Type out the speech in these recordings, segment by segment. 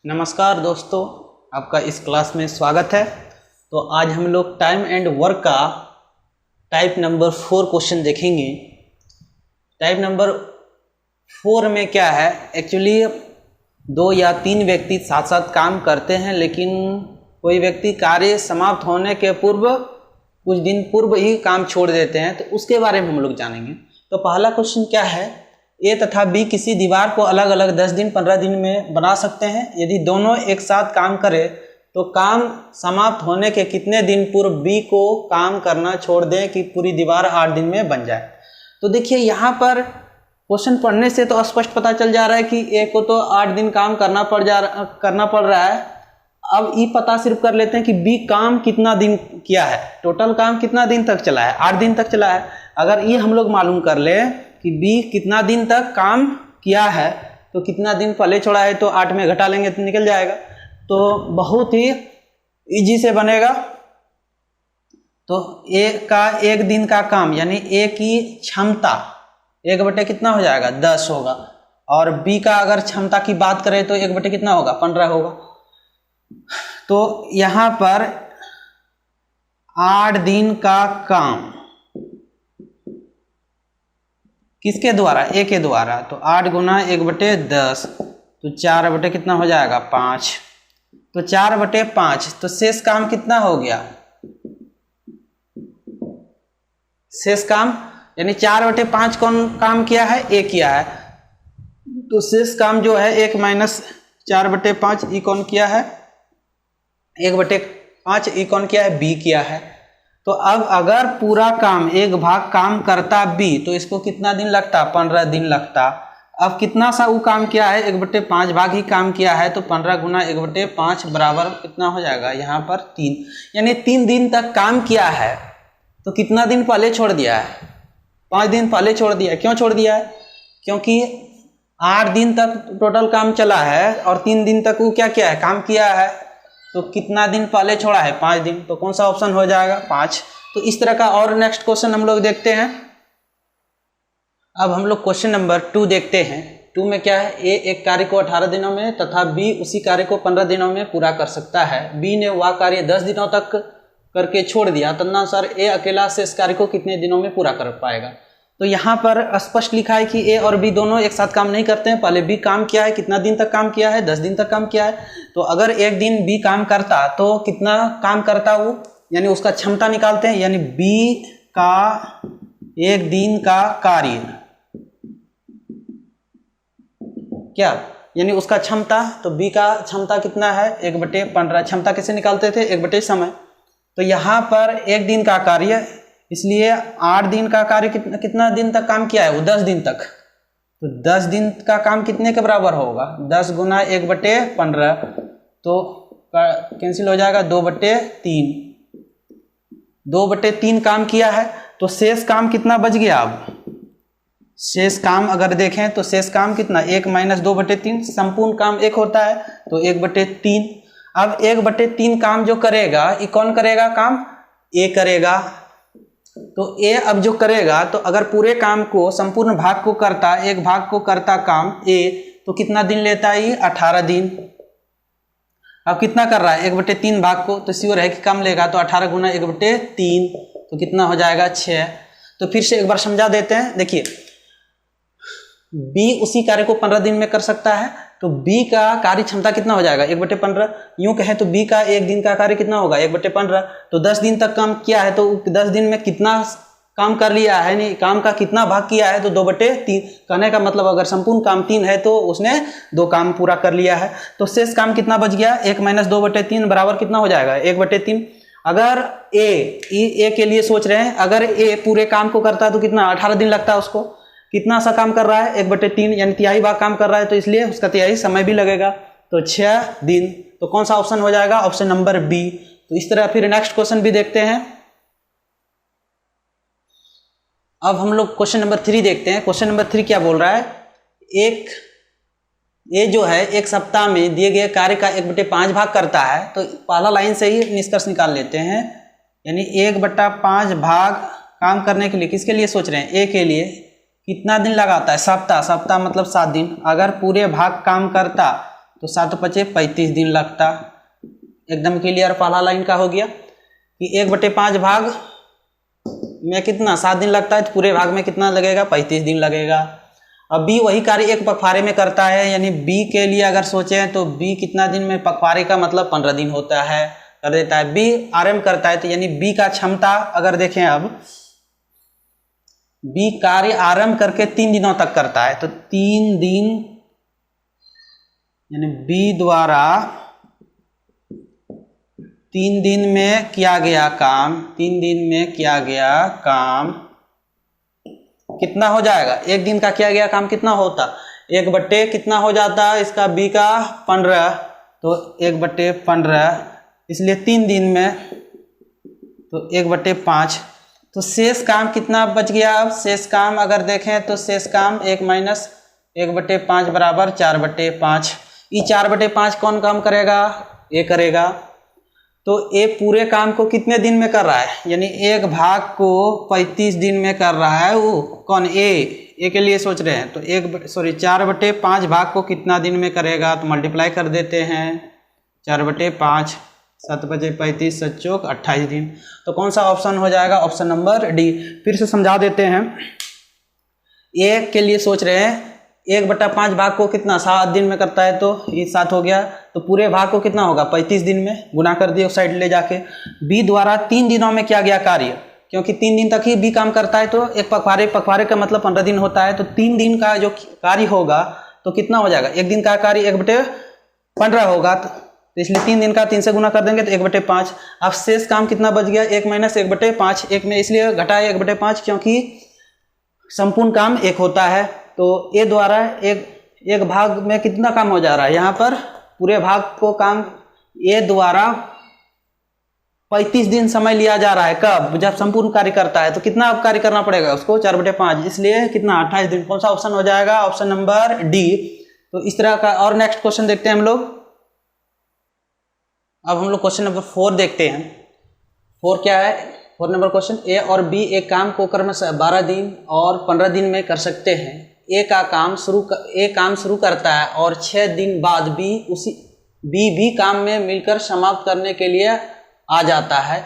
नमस्कार दोस्तों, आपका इस क्लास में स्वागत है। तो आज हम लोग टाइम एंड वर्क का टाइप नंबर 4 क्वेश्चन देखेंगे। टाइप नंबर 4 में क्या है, एक्चुअली 2 या 3 व्यक्ति साथ साथ काम करते हैं, लेकिन कोई व्यक्ति कार्य समाप्त होने के पूर्व कुछ दिन पूर्व ही काम छोड़ देते हैं, तो उसके बारे में हम लोग जानेंगे। तो पहला क्वेश्चन क्या है, ए तथा बी किसी दीवार को अलग अलग 10 दिन 15 दिन में बना सकते हैं। यदि दोनों एक साथ काम करें तो काम समाप्त होने के कितने दिन पूर्व बी को काम करना छोड़ दें कि पूरी दीवार 8 दिन में बन जाए। तो देखिए यहाँ पर क्वेश्चन पढ़ने से तो स्पष्ट पता चल जा रहा है कि ए को तो 8 दिन काम करना पड़ रहा है। अब ये पता सिर्फ कर लेते हैं कि बी काम कितना दिन किया है, टोटल काम कितना दिन तक चला है, 8 दिन तक चला है। अगर ये हम लोग मालूम कर ले कि बी कितना दिन तक काम किया है तो कितना दिन पहले छोड़ा है, तो 8 में घटा लेंगे तो निकल जाएगा। तो बहुत ही इजी से बनेगा। तो ए का 1 दिन का काम यानी ए की क्षमता 1 बटे कितना हो जाएगा, 10 होगा। और बी का अगर क्षमता की बात करें तो 1 बटे कितना होगा, 15 होगा। तो यहाँ पर 8 दिन का काम किसके द्वारा, ए के द्वारा। तो 8 गुना 1 बटे 10 तो 4 बटे कितना हो जाएगा, 5। तो 4 बटे 5 तो शेष काम कितना हो गया, शेष काम यानी 4 बटे 5 कौन काम किया है, ए किया है। तो शेष काम जो है 1 माइनस 4 बटे 5 ई कौन किया है, 1 बटे 5 ई कौन किया है, बी किया है। तो अब अगर पूरा काम एक भाग काम करता बी तो इसको कितना दिन लगता, 15 दिन लगता। अब कितना सा वो काम किया है, 1 बटे 5 भाग ही काम किया है। तो 15 गुना 1 बटे 5 बराबर कितना हो जाएगा, यहाँ पर 3, यानी 3 दिन तक काम किया है। तो कितना दिन पहले छोड़ दिया है, 5 दिन पहले छोड़ दिया। क्यों छोड़ दिया है, क्योंकि 8 दिन तक टोटल काम चला है और 3 दिन तक वो क्या किया है, काम किया है। तो कितना दिन पहले छोड़ा है, 5 दिन। तो कौन सा ऑप्शन हो जाएगा, 5। तो इस तरह का और नेक्स्ट क्वेश्चन हम लोग देखते हैं। अब हम लोग क्वेश्चन नंबर 2 देखते हैं। 2 में क्या है, ए एक कार्य को 18 दिनों में तथा बी उसी कार्य को 15 दिनों में पूरा कर सकता है। बी ने वह कार्य 10 दिनों तक करके छोड़ दिया, तदनुसार ए अकेला से इस कार्य को कितने दिनों में पूरा कर पाएगा। तो यहाँ पर स्पष्ट लिखा है कि ए और बी दोनों एक साथ काम नहीं करते हैं। पहले बी काम किया है, कितना दिन तक काम किया है, 10 दिन तक काम किया है। तो अगर एक दिन बी काम करता तो कितना काम करता वो, यानी उसका क्षमता निकालते हैं। यानी बी का 1 दिन का कार्य क्या, यानी उसका क्षमता। तो बी का क्षमता कितना है, 1 बटे 15। क्षमता कैसे निकालते थे, 1 बटे समय। तो यहाँ पर 1 दिन का कार्य, इसलिए 8 दिन का कार्य कितना दिन तक काम किया है, वो 10 दिन तक। तो 10 दिन का काम कितने के बराबर होगा, 10 गुना 1 बटे 15 तो कैंसिल हो जाएगा, 2 बटे 3। 2 बटे 3 काम किया है। तो शेष काम कितना बच गया। अब शेष काम अगर देखें तो शेष काम कितना, 1 माइनस 2 बटे 3। संपूर्ण काम 1 होता है तो 1 बटे 3। अब 1 बटे 3 काम जो करेगा, ये कौन करेगा काम, ए करेगा। तो ए अब जो करेगा, तो अगर पूरे काम को संपूर्ण भाग को करता, एक भाग को करता काम ए, तो कितना दिन लेता है ये, 18 दिन। अब कितना कर रहा है, 1 बटे 3 भाग को, तो श्योर है कि कम लेगा। तो 18 गुना 1 बटे 3 तो कितना हो जाएगा, 6। तो फिर से एक बार समझा देते हैं। देखिए बी उसी कार्य को 15 दिन में कर सकता है, तो बी का कार्य क्षमता कितना हो जाएगा, 1 बटे 15। यूं कहें तो बी का 1 दिन का कार्य कितना होगा, 1 बटे 15। तो 10 दिन तक काम किया है, तो 10 दिन में कितना काम कर लिया है, नहीं काम का कितना भाग किया है, तो 2 बटे 3। कहने का मतलब अगर संपूर्ण काम 3 है तो उसने 2 काम पूरा कर लिया है। तो शेष काम कितना बच गया, 1 माइनस 2 बटे 3 बराबर कितना हो जाएगा, 1 बटे 3। अगर ए के लिए सोच रहे हैं, अगर ए पूरे काम को करता है तो कितना, 18 दिन लगता है उसको। कितना सा काम कर रहा है, 1 बटे 3 यानी तिहाई भाग काम कर रहा है, तो इसलिए उसका तिहाई समय भी लगेगा। तो 6 दिन। तो कौन सा ऑप्शन हो जाएगा, ऑप्शन नंबर बी। तो इस तरह फिर नेक्स्ट क्वेश्चन भी देखते हैं। अब हम लोग क्वेश्चन नंबर 3 देखते हैं। क्वेश्चन नंबर 3 क्या बोल रहा है, ये जो है 1 सप्ताह में दिए गए कार्य का 1 बटे 5 भाग करता है। तो पहला लाइन से ही निष्कर्ष निकाल लेते हैं। यानी 1 बटा 5 भाग काम करने के लिए किसके लिए सोच रहे हैं, ए के लिए कितना दिन लगाता है, सप्ताह। सप्ताह मतलब 7 दिन। अगर पूरे भाग काम करता तो 7 पचे 35 दिन लगता। एकदम क्लियर पहला लाइन का हो गया कि 1/5 भाग में कितना 7 दिन लगता है, तो पूरे भाग में कितना लगेगा 35 दिन लगेगा। अब बी वही कार्य एक पखवाड़े में करता है, यानी बी के लिए अगर सोचें तो बी कितना दिन में, पखवाड़े का मतलब 15 दिन होता है, कर देता है। बी आरएम करता है, तो यानी बी का क्षमता अगर देखें, अब बी कार्य आरंभ करके 3 दिनों तक करता है, तो 3 दिन यानी बी द्वारा 3 दिन में किया गया काम, 3 दिन में किया गया काम कितना हो जाएगा, एक दिन का किया गया काम कितना होता, 1/, कितना हो जाता है इसका बी का 15, तो 1/15, इसलिए 3 दिन में तो 1/5, तो शेष काम कितना बच गया। अब शेष काम अगर देखें तो शेष काम 1 माइनस 1/5 बराबर 4/5। ये 4/5 कौन काम करेगा, ए करेगा। तो ए पूरे काम को कितने दिन में कर रहा है, यानी एक भाग को 35 दिन में कर रहा है, वो कौन, ए के लिए सोच रहे हैं। तो 4/5 भाग को कितना दिन में करेगा, तो मल्टीप्लाई कर देते हैं, 4/5, 7 बजे 35, 7 चौक 28 दिन। तो कौन सा ऑप्शन हो जाएगा, ऑप्शन नंबर डी। फिर से समझा देते हैं, ए के लिए सोच रहे हैं 1/5 भाग को कितना 7 दिन में करता है, तो ये 7 हो गया, तो पूरे भाग को कितना होगा 35 दिन में, गुना कर दिए उस साइड ले जाके। बी द्वारा 3 दिनों में किया गया कार्य, क्योंकि 3 दिन तक ही बी काम करता है, तो एक पखवाड़े का मतलब 15 दिन होता है, तो 3 दिन का जो कार्य होगा तो कितना हो जाएगा, एक दिन का कार्य 1/15 होगा, तो इसलिए 3 दिन का 3 से गुना कर देंगे तो 1/5। अब शेष काम कितना बच गया, 1 माइनस 1/5, एक में इसलिए घटाया 1/5 क्योंकि संपूर्ण काम एक होता है। तो ए द्वारा एक भाग में कितना काम हो जा रहा है, यहाँ पर पूरे भाग को काम ए द्वारा 35 दिन समय लिया जा रहा है, कब, जब संपूर्ण कार्य करता है, तो कितना अब कार्य करना पड़ेगा उसको 4/5, इसलिए कितना 28 दिन। कौन सा ऑप्शन हो जाएगा, ऑप्शन नंबर डी। तो इस तरह का और नेक्स्ट क्वेश्चन देखते हैं हम लोग। अब हम लोग क्वेश्चन नंबर 4 देखते हैं। 4 क्या है, 4 नंबर क्वेश्चन, ए और बी एक काम को क्रमशः 12 दिन और 15 दिन में कर सकते हैं। ए काम शुरू करता है और 6 दिन बाद बी भी काम में मिलकर समाप्त करने के लिए आ जाता है।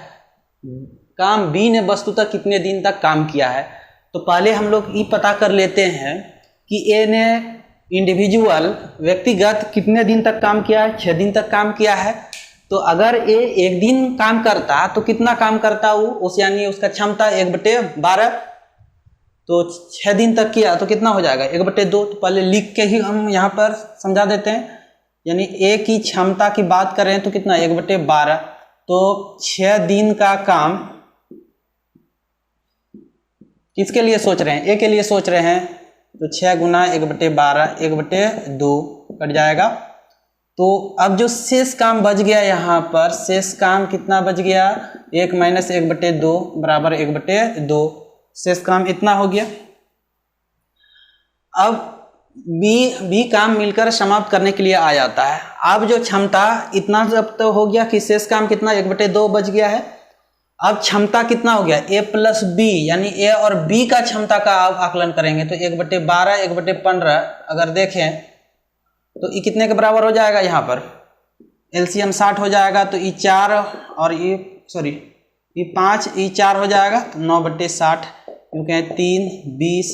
काम बी ने वस्तुतः कितने दिन तक काम किया है। तो पहले हम लोग ये पता कर लेते हैं कि ए ने इंडिविजुअल व्यक्तिगत कितने दिन तक काम किया है, 6 दिन तक काम किया है। तो अगर ए एक दिन काम करता तो कितना काम करता वो, उस यानी उसका क्षमता 1/12, तो 6 दिन तक किया तो कितना हो जाएगा 1/2। तो पहले लिख के ही हम यहाँ पर समझा देते हैं, यानी ए की क्षमता की बात करें तो कितना 1/12, तो 6 दिन का काम किसके लिए सोच रहे हैं, ए के लिए सोच रहे हैं, तो 6 गुना 1/12, 1/2 कट जाएगा। तो अब जो शेष काम बच गया, यहाँ पर शेष काम कितना बच गया, 1 माइनस 1/2 बराबर 1/2, शेष काम इतना हो गया। अब बी काम मिलकर समाप्त करने के लिए आ जाता है। अब जो क्षमता इतना जब तो हो गया कि शेष काम कितना 1/2 बच गया है। अब क्षमता कितना हो गया, ए प्लस बी, यानी ए और बी का क्षमता का आप आकलन करेंगे तो 1/12, 1/15 अगर देखें तो ये कितने के बराबर हो जाएगा, यहाँ पर एलसीएम 60 हो जाएगा, तो ये 4 और ये 5, ये 4 हो जाएगा, तो 9/60, क्योंकि 3, 20।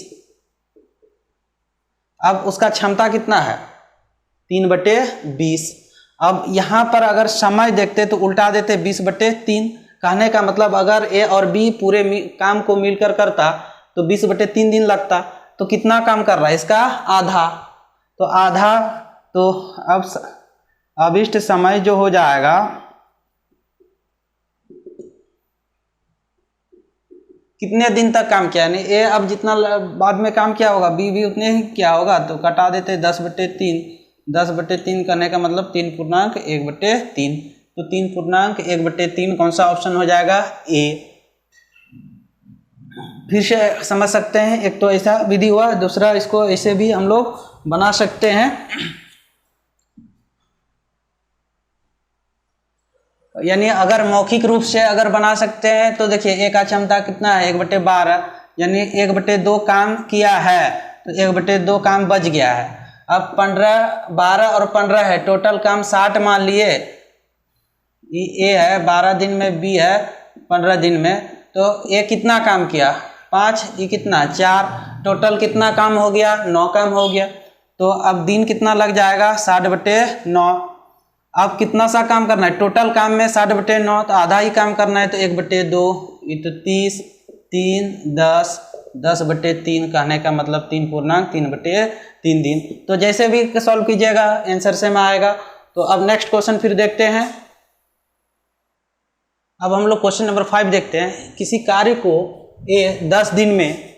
अब उसका क्षमता कितना है 3/20। अब यहाँ पर अगर समय देखते तो उल्टा देते 20/3। कहने का मतलब अगर ए और बी पूरे काम को मिलकर करता तो 20/3 दिन लगता, तो कितना काम कर रहा है इसका आधा, तो आधा। तो अब अभिष्ट समय जो हो जाएगा कितने दिन तक काम किया, यानी ए अब जितना बाद में काम किया होगा बी भी उतने ही किया होगा, तो कटा देते 10/3। 10/3 करने का मतलब 3.1/3, तो 3.1/3 कौन सा ऑप्शन हो जाएगा, ए। फिर से समझ सकते हैं, एक तो ऐसा विधि हुआ, दूसरा इसको ऐसे भी हम लोग बना सकते हैं। यानी अगर मौखिक रूप से अगर बना सकते हैं तो देखिए ए का क्षमता कितना है 1/12, यानी 1/2 काम किया है, तो 1/2 काम बच गया है। अब 15, 12 और 15 है, टोटल काम 60 मान लिए। ये ए है 12 दिन में, बी है 15 दिन में, तो ये कितना काम किया 5, ये कितना 4, टोटल कितना काम हो गया 9 काम हो गया। तो अब दिन कितना लग जाएगा 60/9। अब कितना सा काम करना है, टोटल काम में 60/9, तो आधा ही काम करना है, तो 1/2, ये तो 30, 3, 10, 10/3, कहने का मतलब 3 पूर्णांक 3/3 दिन। तो जैसे भी सॉल्व कीजिएगा आंसर सेम आएगा। तो अब नेक्स्ट क्वेश्चन फिर देखते हैं। अब हम लोग क्वेश्चन नंबर 5 देखते हैं। किसी कार्य को ए 10 दिन में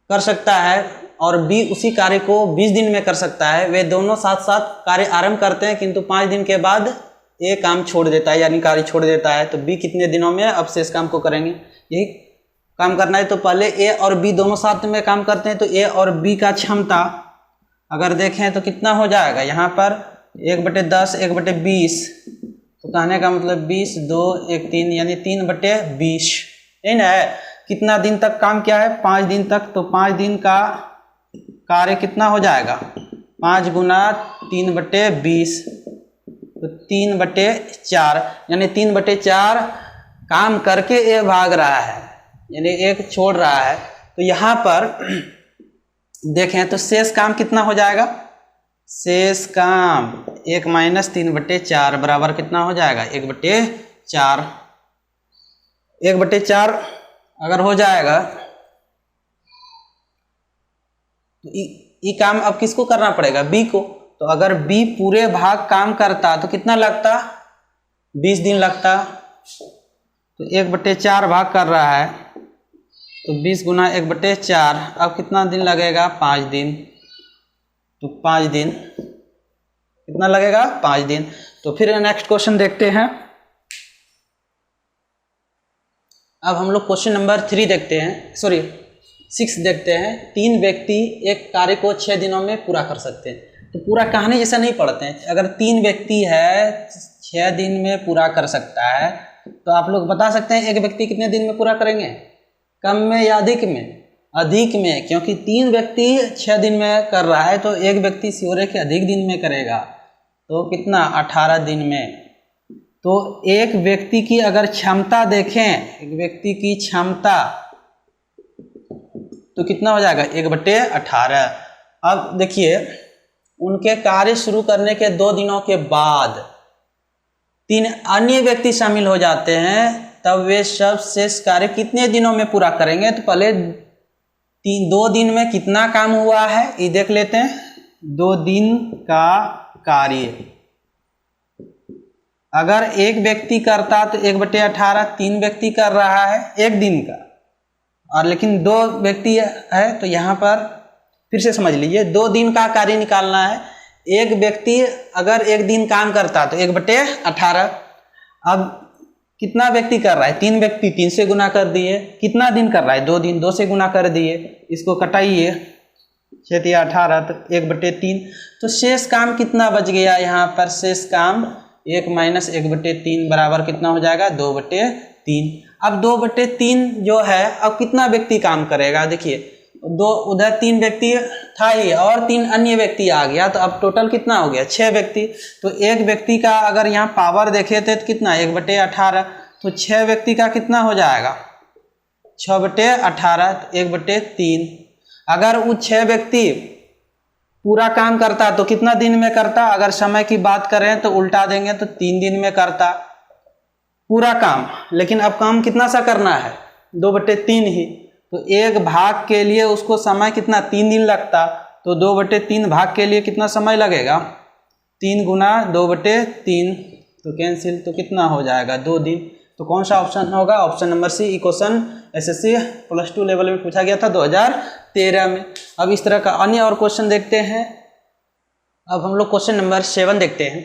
कर सकता है और बी उसी कार्य को 20 दिन में कर सकता है। वे दोनों साथ साथ कार्य आरंभ करते हैं, किंतु 5 दिन के बाद ए काम छोड़ देता है, यानी कार्य छोड़ देता है। तो बी कितने दिनों में अब शेष काम को करेंगे, यही काम करना है। तो पहले ए और बी दोनों साथ में काम करते हैं, तो ए और बी का क्षमता अगर देखें तो कितना हो जाएगा, यहाँ पर 1/10, 1/20, तो कहने का मतलब 20, 2, 1, 3, यानी 3/20, यही ना है। कितना दिन तक काम किया है 5 दिन तक, तो 5 दिन का कार्य कितना हो जाएगा 5 गुना 3/20, तो 3/4, यानी 3/4 काम करके ए भाग रहा है, यानी एक छोड़ रहा है। तो यहाँ पर देखें तो शेष काम कितना हो जाएगा, शेष काम 1 - 3/4 बराबर कितना हो जाएगा 1/4। 1/4 अगर हो जाएगा तो ये काम अब किसको करना पड़ेगा, बी को। तो अगर बी पूरे भाग काम करता तो कितना लगता 20 दिन लगता। तो 1/4 भाग कर रहा है, तो 20 गुना 1/4, अब कितना दिन लगेगा 5 दिन। तो 5 दिन कितना लगेगा 5 दिन। तो फिर नेक्स्ट क्वेश्चन देखते हैं। अब हम लोग क्वेश्चन नंबर 3 देखते हैं, सॉरी 6 देखते हैं। 3 व्यक्ति एक कार्य को 6 दिनों में पूरा कर सकते हैं। तो पूरा कहानी जैसा नहीं पढ़ते हैं। अगर 3 व्यक्ति है 6 दिन में पूरा कर सकता है, तो आप लोग बता सकते हैं एक व्यक्ति कितने दिन में पूरा करेंगे, कम में या अधिक में, अधिक में, क्योंकि 3 व्यक्ति 6 दिन में कर रहा है, तो एक व्यक्ति सियोरे के अधिक दिन में करेगा, तो कितना 18 दिन में। तो एक व्यक्ति की अगर क्षमता देखें, एक व्यक्ति की क्षमता तो कितना हो जाएगा 1/18। अब देखिए उनके कार्य शुरू करने के 2 दिनों के बाद 3 अन्य व्यक्ति शामिल हो जाते हैं, तब वे सब शेष कार्य कितने दिनों में पूरा करेंगे। तो पहले 2 दिन में कितना काम हुआ है ये देख लेते हैं। 2 दिन का कार्य अगर एक व्यक्ति करता तो 1/18, 3 व्यक्ति कर रहा है 1 दिन का, और लेकिन 2 व्यक्ति है, तो यहाँ पर फिर से समझ लीजिए 2 दिन का कार्य निकालना है। एक व्यक्ति अगर 1 दिन काम करता तो 1/18। अब कितना व्यक्ति कर रहा है 3 व्यक्ति, 3 से गुना कर दिए। कितना दिन कर रहा है 2 दिन, 2 से गुना कर दिए। इसको कटाइए 6 × 18, तो 1/3। तो शेष काम कितना बच गया यहाँ पर, शेष काम 1 - 1/3 बराबर कितना हो जाएगा 2/3। अब 2/3 जो है, अब कितना व्यक्ति काम करेगा, देखिए 2 उधर 3 व्यक्ति था ही और 3 अन्य व्यक्ति आ गया, तो अब टोटल कितना हो गया 6 व्यक्ति। तो एक व्यक्ति का अगर यहाँ पावर देखे थे तो कितना 1/18, तो 6 व्यक्ति का कितना हो जाएगा 6/18, 1/3। अगर वो 6 व्यक्ति पूरा काम करता तो कितना दिन में करता, अगर समय की बात करें तो उल्टा देंगे तो 3 दिन में करता पूरा काम। लेकिन अब काम कितना सा करना है 2/3 ही, तो एक भाग के लिए उसको समय कितना 3 दिन लगता, तो 2/3 भाग के लिए कितना समय लगेगा 3 गुना 2/3, तो कैंसिल, तो कितना हो जाएगा 2 दिन। तो कौन सा ऑप्शन होगा, ऑप्शन नंबर सी। ई क्वेश्चन एसएससी +2 लेवल में पूछा गया था 2013 में। अब इस तरह का अन्य और क्वेश्चन देखते हैं। अब हम लोग क्वेश्चन नंबर 7 देखते हैं।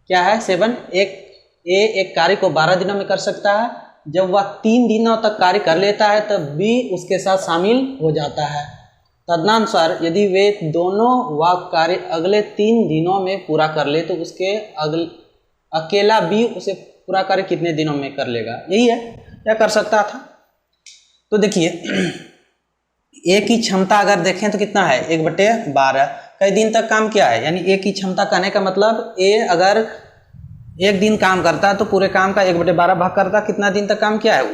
क्या है 7, एक कार्य को 12 दिनों में कर सकता है। जब वह 3 दिनों तक कार्य कर लेता है तब बी उसके साथ शामिल हो जाता है। तदनुसार यदि वे दोनों वह कार्य अगले 3 दिनों में पूरा कर ले तो उसके अकेला बी उसे पूरा कार्य कितने दिनों में कर लेगा, यही है क्या कर सकता था। तो देखिए ए की क्षमता अगर देखें तो कितना है 1/12। कई दिन तक काम किया है, यानी ए की क्षमता कहने का मतलब ए अगर एक दिन काम करता है तो पूरे काम का 1/12 भाग करता। कितना दिन तक काम किया है वो,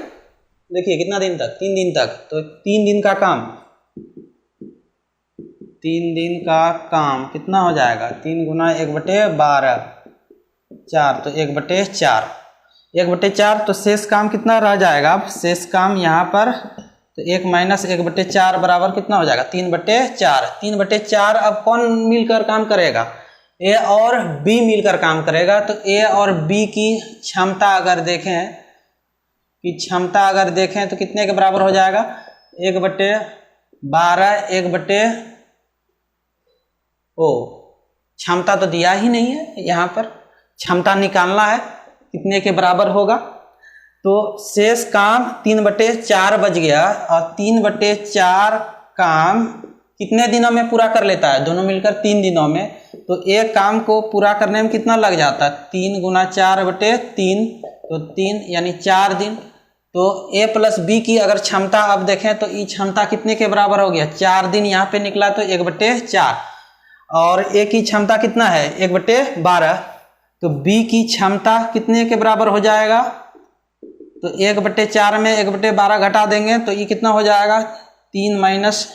देखिए कितना दिन तक, 3 दिन तक। तो 3 दिन का काम, 3 दिन का काम कितना हो जाएगा, 3 गुना 1/12 4, तो 1/4, 1/4। तो शेष काम कितना रह जाएगा, अब शेष काम यहाँ पर तो 1 माइनस 1/4 बराबर कितना हो जाएगा 3/4। 3/4 अब कौन मिलकर काम करेगा, ए और बी मिलकर काम करेगा। तो ए और बी की क्षमता अगर देखें तो कितने के बराबर हो जाएगा 1/12 क्षमता तो दिया ही नहीं है, यहाँ पर क्षमता निकालना है कितने के बराबर होगा। तो शेष काम 3/4 बच गया, और 3/4 काम कितने दिनों में पूरा कर लेता है, दोनों मिलकर 3 दिनों में। तो एक काम को पूरा करने में कितना लग जाता है, 3 गुना 4/3, तो 3 यानी 4 दिन। तो ए प्लस बी की अगर क्षमता अब देखें तो ये क्षमता कितने के बराबर हो गया, 4 दिन यहाँ पे निकला तो 1/4। और ए की क्षमता कितना है 1/12, तो बी की क्षमता कितने के बराबर हो जाएगा, तो 1/4 में 1/12 घटा देंगे तो ये कितना हो जाएगा 3 माइनस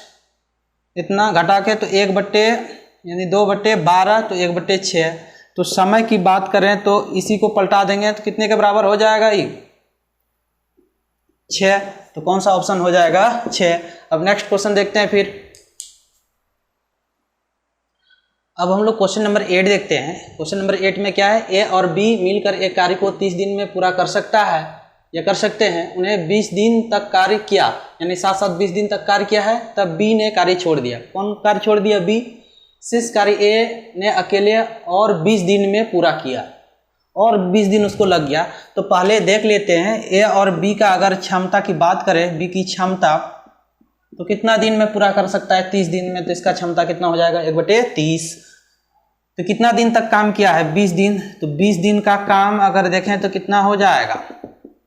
इतना घटा के तो 1 यानी 2/12, तो 1/6। तो समय की बात करें तो इसी को पलटा देंगे तो कितने के बराबर हो जाएगा ये 6। तो कौन सा ऑप्शन हो जाएगा 6। अब नेक्स्ट क्वेश्चन देखते हैं फिर। अब हम लोग क्वेश्चन नंबर 8 देखते हैं। क्वेश्चन नंबर 8 में क्या है, ए और बी मिलकर एक कार्य को 30 दिन में पूरा कर सकता है या कर सकते हैं। उन्हें 20 दिन तक कार्य किया, यानी साथ साथ 20 दिन तक कार्य किया है, तब बी ने कार्य छोड़ दिया। कौन कार्य छोड़ दिया, बी। शेष कार्य ए ने अकेले और 20 दिन में पूरा किया, और 20 दिन उसको लग गया। तो पहले देख लेते हैं ए और बी का अगर क्षमता की बात करें, बी की क्षमता तो कितना दिन में पूरा कर सकता है 30 दिन में। तो इसका क्षमता कितना हो जाएगा 1/30। तो कितना दिन तक काम किया है 20 दिन, तो 20 दिन का काम अगर देखें तो कितना हो जाएगा,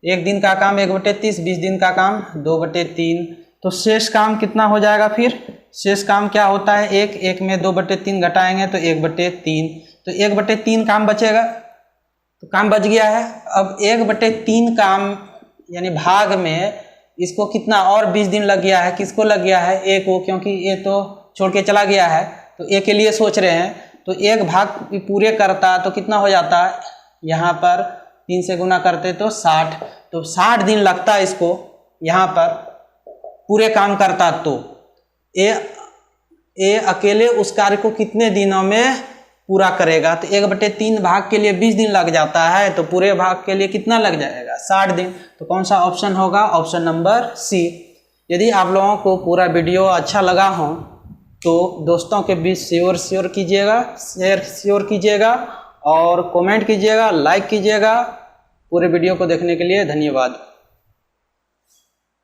एक दिन का काम 1/30, 20 दिन का काम 2/3। तो शेष काम कितना हो जाएगा, फिर शेष काम क्या होता है, एक में 2/3 घटाएंगे तो 1/3। तो 1/3 काम बचेगा, तो काम बच गया है। अब 1/3 काम यानी भाग में इसको कितना और 20 दिन लग गया है, किसको लग गया है, ए को, क्योंकि ए तो छोड़ के चला गया है तो ए के लिए सोच रहे हैं। तो एक भाग पूरे करता तो कितना हो जाता है, यहाँ पर 3 से गुना करते तो 60, तो 60 दिन लगता है इसको यहाँ पर पूरे काम करता। तो ए अकेले उस कार्य को कितने दिनों में पूरा करेगा, तो 1/3 भाग के लिए 20 दिन लग जाता है, तो पूरे भाग के लिए कितना लग जाएगा 60 दिन। तो कौन सा ऑप्शन होगा, ऑप्शन नंबर सी। यदि आप लोगों को पूरा वीडियो अच्छा लगा हो तो दोस्तों के बीच शेयर कीजिएगा और कमेंट कीजिएगा, लाइक कीजिएगा। पूरे वीडियो को देखने के लिए धन्यवाद।